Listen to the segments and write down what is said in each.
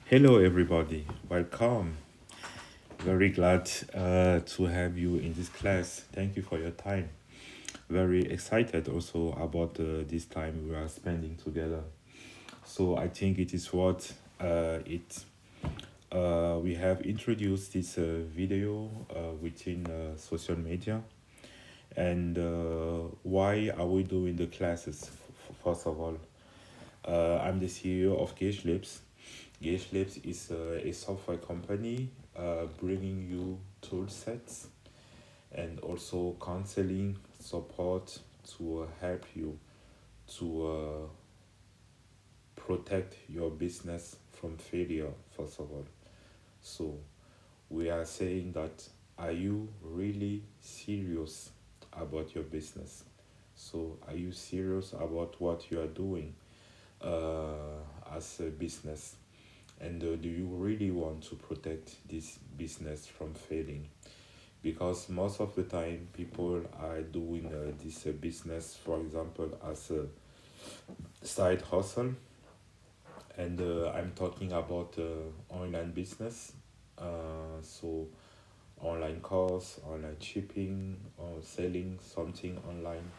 Hello, everybody. Welcome. Very glad to have you in this class. Thank you for your time. Very excited also about this time we are spending together. So I think it is what it. We have introduced this video within social media, and why are we doing the classes? First of all, I'm the CEO of Gage Labs. Gage Labs is a software company bringing you tool sets and also counseling support to help you to protect your business from failure, first of all. So, we are saying that are you really serious about your business? So, are you serious about what you are doing as a business? And do you really want to protect this business from failing? Because most of the time people are doing this business, for example, as a side hustle, and I'm talking about online business. So online course, online shipping, or selling something online.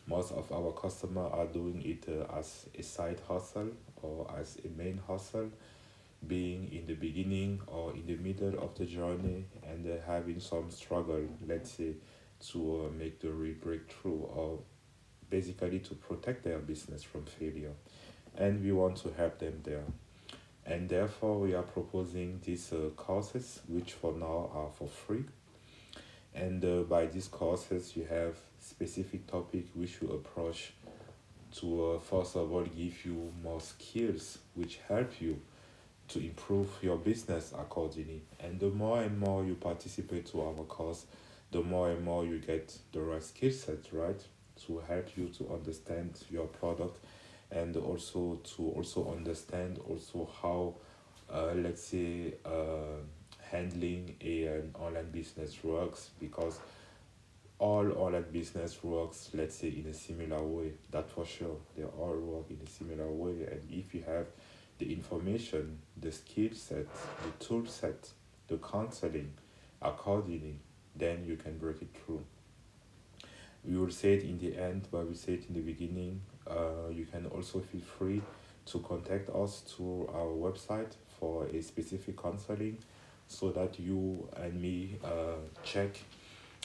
Most of our customers are doing it as a side hustle or as a main hustle, being in the beginning or in the middle of the journey, and having some struggle, let's say, to make the breakthrough, or basically to protect their business from failure. And we want to help them there. And therefore, we are proposing these courses, which for now are for free. And by these courses, you have specific topic which you approach to first of all give you more skills which help you to improve your business accordingly. And the more and more you participate to our course, the more and more you get the right skill set, right? To help you to understand your product, and also to also understand also how, let's say, handling an online business works, because all online business works, let's say, in a similar way. That for sure, they all work in a similar way. And if you have the information, the skill set, the tool set, the counseling accordingly, then you can break it through. We will say it in the end, but we say it in the beginning. You can also feel free to contact us through our website for a specific counseling, so that you and me check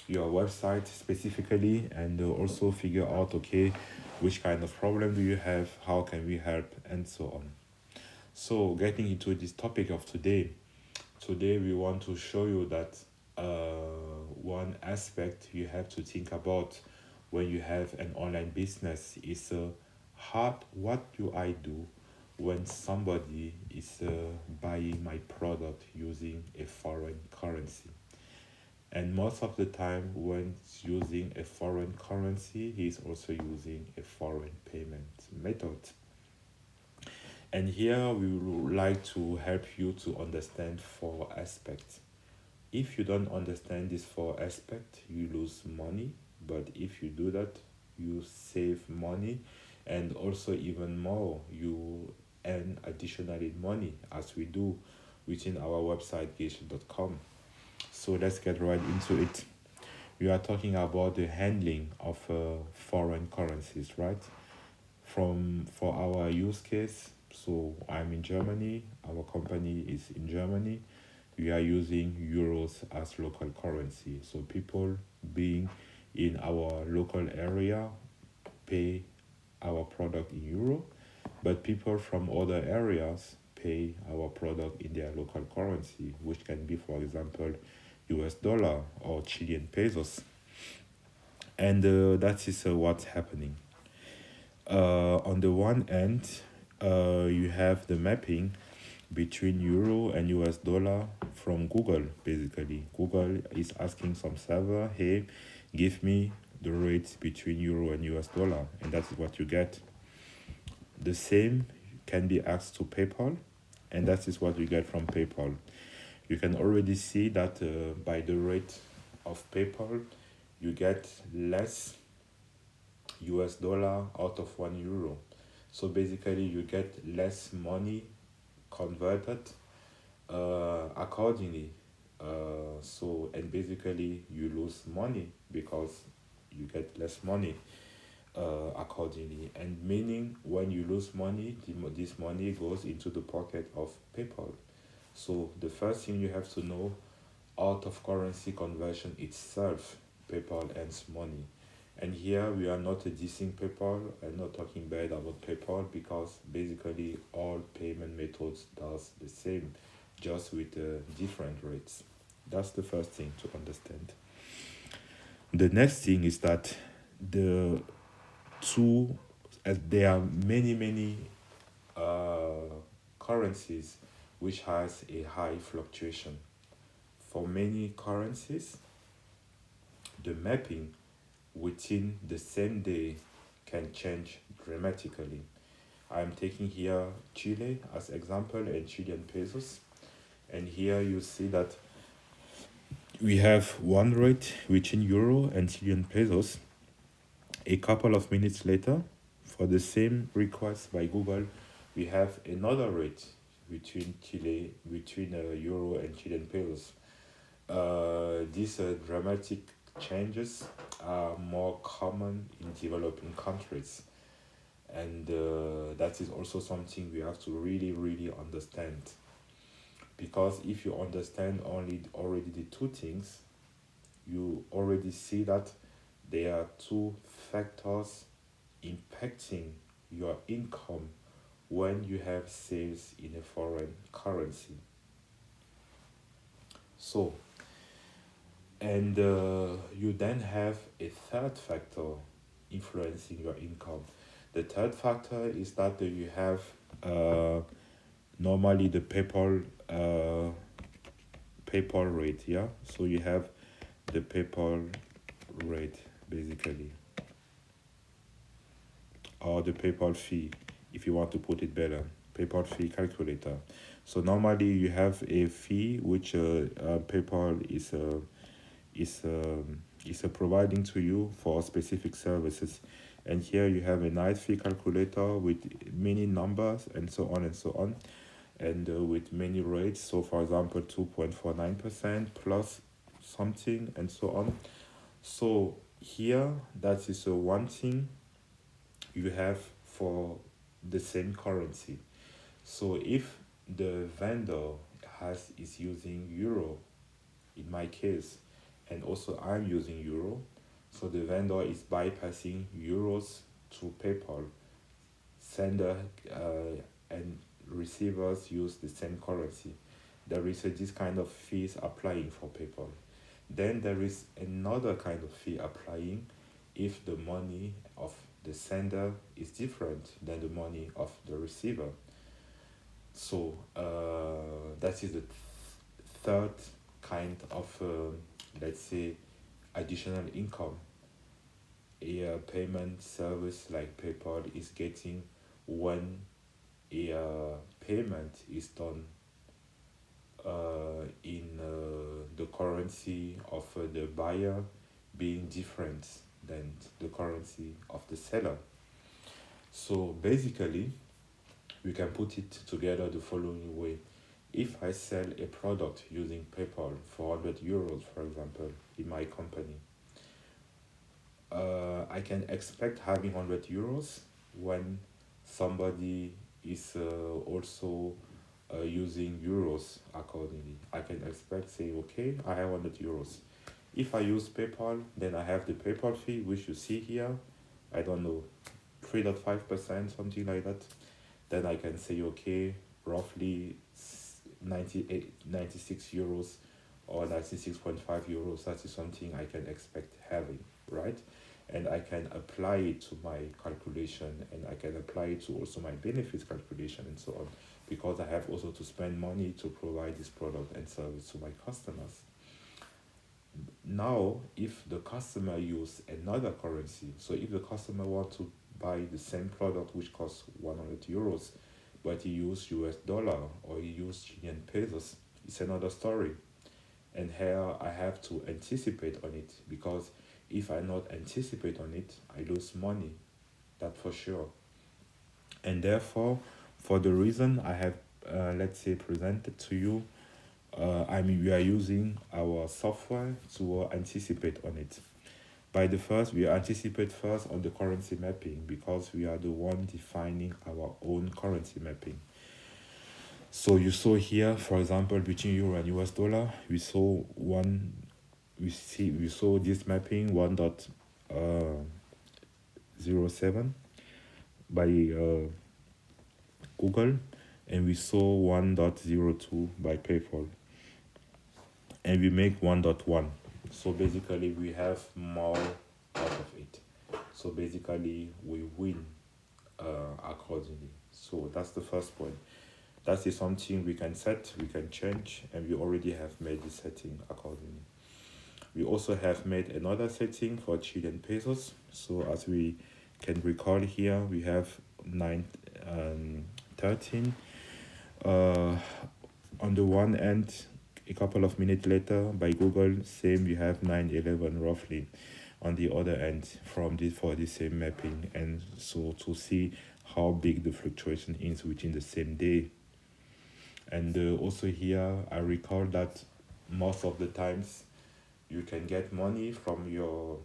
your website specifically, and also figure out, okay, which kind of problem do you have, how can we help, and so on. So getting into this topic of today we want to show you that one aspect you have to think about when you have an online business is how, what do I do when somebody is buying my product using a foreign currency. And most of the time, when it's using a foreign currency, he's also using a foreign payment method. And here we would like to help you to understand four aspects. If you don't understand these four aspects, you lose money. But if you do that, you save money, and also even more, you earn additionally money, as we do within our website gation.com. So let's get right into it. We are talking about the handling of foreign currencies, right? From for our use case, so I'm in Germany, our company is in Germany. We are using euros as local currency. So people being in our local area pay our product in euro, but people from other areas pay our product in their local currency, which can be, for example, US dollar or Chilean pesos. And that is what's happening. On the one end, you have the mapping between euro and US dollar from Google. Basically, Google is asking some server, hey, give me the rates between euro and US dollar, and that's what you get. The same can be asked to PayPal, and that is what you get from PayPal. You can already see that by the rate of PayPal, you get less US dollar out of 1 euro. So basically, you get less money converted accordingly. So and basically you lose money because you get less money accordingly. And meaning when you lose money, this money goes into the pocket of PayPal. So the first thing you have to know, out of currency conversion itself, PayPal earns money. And here we are not dissing PayPal and not talking bad about PayPal because basically all payment methods does the same, just with different rates. That's the first thing to understand. The next thing is that the two, as there are many uh, currencies which has a high fluctuation. For many currencies, the mapping within the same day can change dramatically. I'm taking here Chile as example and Chilean pesos. And here you see that we have one rate within euro and Chilean pesos. A couple of minutes later, for the same request by Google, we have another rate between euro and Chilean pesos. These dramatic changes are more common in developing countries, and that is also something we have to really understand. Because if you understand only already the two things, you already see that there are two factors impacting your income when you have sales in a foreign currency. So, and you then have a third factor influencing your income. The third factor is that you have uh, normally the PayPal rate, yeah. So you have the PayPal rate basically, or the PayPal fee, if you want to put it better, PayPal fee calculator. So normally you have a fee which PayPal is providing to you for specific services, and here you have a nice fee calculator with many numbers and so on and so on, and with many rates. So for example, 2.49% plus something and so on. So here that is one thing you have for the same currency. So if the vendor is using euro, in my case, and also I'm using euro, so the vendor is bypassing euros through PayPal. Sender and receivers use the same currency. There is this kind of fees applying for PayPal. Then there is another kind of fee applying if the money of the sender is different than the money of the receiver. So that is the third kind of, let's say, additional income a payment service like PayPal is getting when a payment is done in the currency of the buyer being different than the currency of the seller. So basically, we can put it together the following way. If I sell a product using PayPal for 100 euros, for example, in my company, I can expect having 100 euros when somebody is also using euros accordingly. I can expect say, okay, I have 100 euros. If I use PayPal, then I have the PayPal fee, which you see here. I don't know, 3.5%, something like that. Then I can say, okay, roughly 96 euros or 96.5 euros. That is something I can expect having, right? And I can apply it to my calculation, and I can apply it to also my benefits calculation and so on, because I have also to spend money to provide this product and service to my customers. Now, if the customer use another currency, so if the customer want to buy the same product which costs 100 euros, but he use US dollar or he use Chilean pesos, it's another story. And here I have to anticipate on it, because if I not anticipate on it, I lose money, that for sure. And therefore, for the reason I have let's say presented to you, I mean, we are using our software to anticipate on it. By the first, we anticipate first on the currency mapping because we are the one defining our own currency mapping. So you saw here, for example, between euro and US dollar, we saw this mapping 1.07 by Google, and we saw 1.02 by PayPal, and we make 1.1. So basically, we have more out of it. So basically, we win accordingly. So that's the first point. That is something we can set, we can change, and we already have made the setting accordingly. We also have made another setting for Chilean pesos. So as we can recall here, we have 9:13. On the one end, a couple of minutes later, by Google, same we have 9:11 roughly. On the other end, from this for the same mapping, and so to see how big the fluctuation is within the same day. And also here, I recall that most of the times you can get money from your,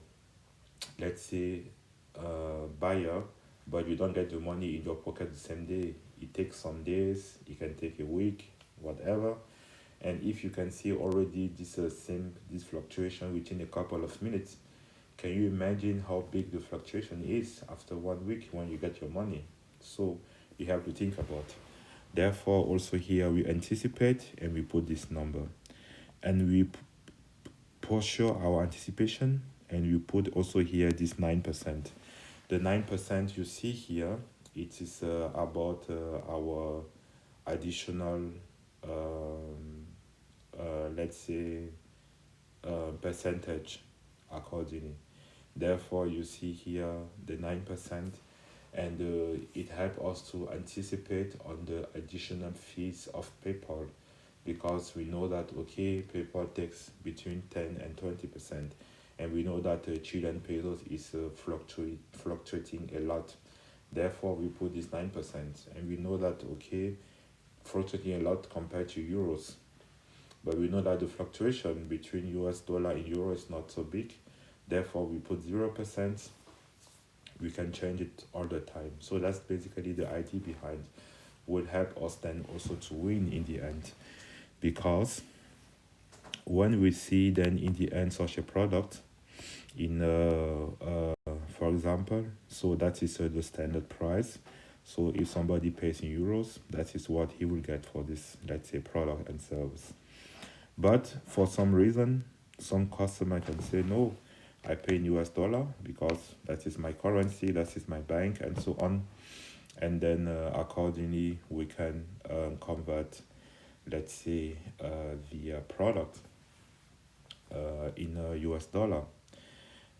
let's say, buyer, but you don't get the money in your pocket the same day. It takes some days, it can take a week, whatever. And if you can see already this fluctuation within a couple of minutes, can you imagine how big the fluctuation is after 1 week when you get your money? So you have to think about. Therefore, also here we anticipate and we put this number, and we pursue our anticipation, and we put also here this 9%. The 9% you see here, it is about our additional, let's say, percentage accordingly. Therefore, you see here the 9%, and it helps us to anticipate on the additional fees of PayPal, because we know that okay, PayPal takes between 10 and 20%, and we know that Chilean pesos is fluctuating a lot. Therefore, we put this 9%, and we know that okay, fluctuating a lot compared to euros, but we know that the fluctuation between US dollar and euro is not so big. Therefore, we put 0%. We can change it all the time. So that's basically the idea behind. Will help us then also to win in the end, because when we see then in the end such a product in for example, so that is the standard price. So if somebody pays in euros, that is what he will get for this, let's say, product and service. But for some reason, some customer can say no, I pay in US dollar because that is my currency, that is my bank, and so on. And then accordingly, we can convert, let's say, the product in US dollar.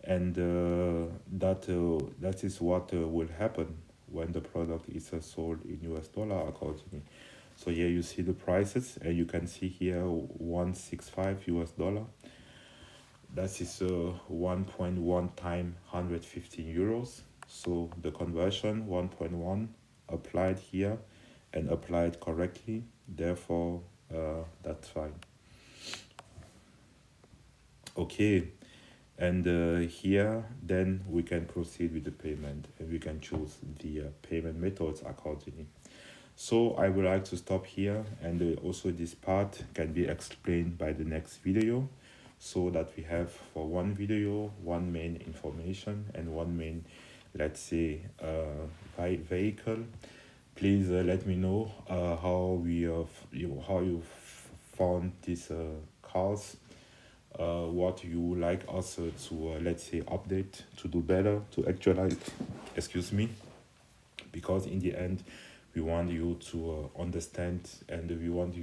And that is what will happen when the product is sold in US dollar accordingly. So here you see the prices, and you can see here 165 US dollar. That is 1.1 time 115 euros. So the conversion 1.1 applied here and applied correctly. Therefore, that's fine. Okay, and here then we can proceed with the payment, and we can choose the payment methods accordingly. So I would like to stop here, and also this part can be explained by the next video, so that we have for one video one main information and one main, let's say, vehicle. Please let me know how you found these cars, what you would like us to let's say update, to do better, to actualize, excuse me, because in the end we want you to understand, and we want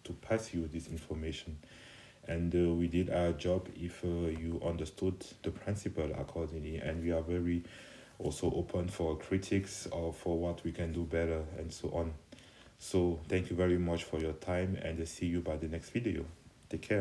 to pass you this information, and we did our job if you understood the principle accordingly, and we are very also open for critics or for what we can do better and so on. So thank you very much for your time, and see you by the next video. Take care.